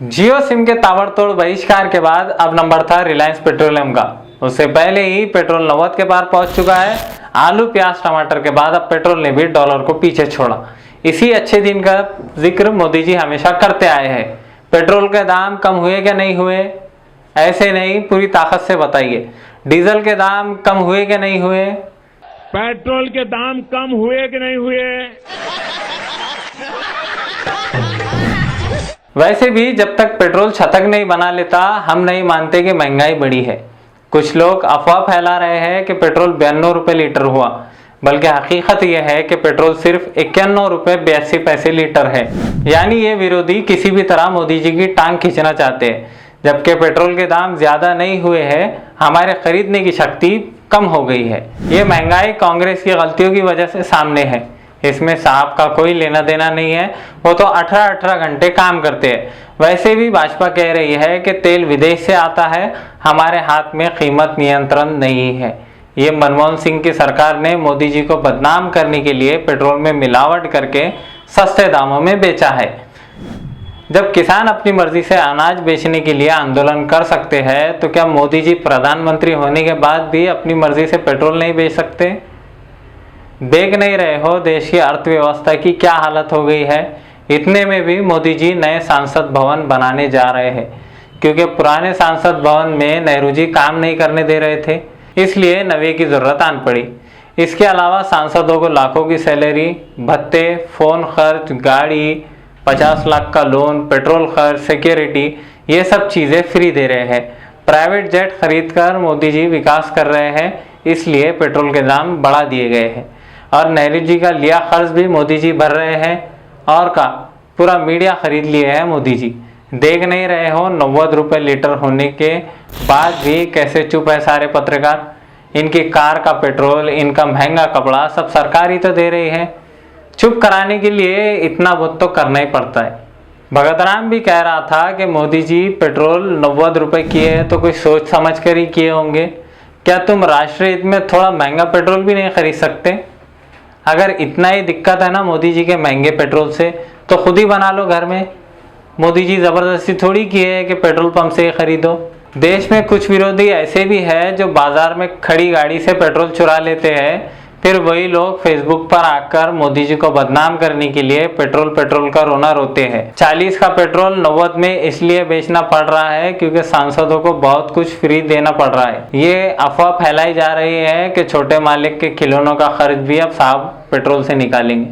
जियो SIM के ताबड़तोड़ बहिष्कार के बाद अब नंबर था रिलायंस पेट्रोलियम का। उससे पहले ही पेट्रोल 90 के पार पहुंच चुका है। आलू प्याज टमाटर के बाद अब पेट्रोल ने भी डॉलर को पीछे छोड़ा। इसी अच्छे दिन का जिक्र मोदी जी हमेशा करते आए हैं। पेट्रोल के दाम कम हुए कि नहीं हुए, ऐसे नहीं, पूरी ताकत से बताइए। डीजल के दाम कम हुए कि नहीं हुए, पेट्रोल के दाम कम हुए कि नहीं हुए। वैसे भी जब तक पेट्रोल छतक नहीं बना लेता हम नहीं मानते कि महंगाई बढ़ी है। कुछ लोग अफवाह फैला रहे हैं कि पेट्रोल 92 रुपये लीटर हुआ, बल्कि हकीकत यह है कि पेट्रोल सिर्फ 91 रुपये 82 पैसे लीटर है। यानी ये विरोधी किसी भी तरह मोदी जी की टांग खींचना चाहते हैं। जबकि पेट्रोल के दाम ज़्यादा नहीं हुए हैं, हमारे खरीदने की शक्ति कम हो गई है। ये महंगाई कांग्रेस की गलतियों की वजह से सामने है। इसमें साहब का कोई लेना देना नहीं है, वो तो 18-18 घंटे काम करते हैं। वैसे भी भाजपा कह रही है कि तेल विदेश से आता है, हमारे हाथ में कीमत नियंत्रण नहीं है। ये मनमोहन सिंह की सरकार ने मोदी जी को बदनाम करने के लिए पेट्रोल में मिलावट करके सस्ते दामों में बेचा है। जब किसान अपनी मर्जी से अनाज बेचने के लिए आंदोलन कर सकते हैं, तो क्या मोदी जी प्रधानमंत्री होने के बाद भी अपनी मर्जी से पेट्रोल नहीं बेच सकते? देख नहीं रहे हो देश की अर्थव्यवस्था की क्या हालत हो गई है? इतने में भी मोदी जी नए सांसद भवन बनाने जा रहे हैं, क्योंकि पुराने सांसद भवन में नेहरू जी काम नहीं करने दे रहे थे, इसलिए नवे की जरूरत आन पड़ी। इसके अलावा सांसदों को लाखों की सैलरी, भत्ते, फोन खर्च, गाड़ी, 50 लाख का लोन, पेट्रोल खर्च, सिक्योरिटी, ये सब चीज़ें फ्री दे रहे हैं। प्राइवेट जेट खरीद कर मोदी जी विकास कर रहे हैं, इसलिए पेट्रोल के दाम बढ़ा दिए गए हैं। और नेहरू जी का लिया खर्च भी मोदी जी भर रहे हैं। और का पूरा मीडिया खरीद लिए हैं मोदी जी। देख नहीं रहे हो 90 रुपये लीटर होने के बाद भी कैसे चुप है सारे पत्रकार? इनकी कार का पेट्रोल, इनका महंगा कपड़ा सब सरकार ही तो दे रही है। चुप कराने के लिए इतना बहुत तो करना ही पड़ता है। भगत राम भी कह रहा था कि मोदी जी पेट्रोल 90 रुपये किए हैं तो कोई सोच समझ कर ही किए होंगे। क्या तुम राष्ट्रीय हित में थोड़ा महंगा पेट्रोल भी नहीं खरीद सकते? अगर इतना ही दिक्कत है ना मोदी जी के महंगे पेट्रोल से, तो खुद ही बना लो घर में। मोदी जी ज़बरदस्ती थोड़ी की है कि पेट्रोल पंप से ही खरीदो। देश में कुछ विरोधी ऐसे भी हैं जो बाजार में खड़ी गाड़ी से पेट्रोल चुरा लेते हैं, फिर वही लोग फेसबुक पर आकर मोदी जी को बदनाम करने के लिए पेट्रोल का रोना रोते हैं। 40 का पेट्रोल 90 में इसलिए बेचना पड़ रहा है क्योंकि सांसदों को बहुत कुछ फ्री देना पड़ रहा है। ये अफवाह फैलाई जा रही है कि छोटे मालिक के खिलौनों का खर्च भी अब साहब पेट्रोल से निकालेंगे।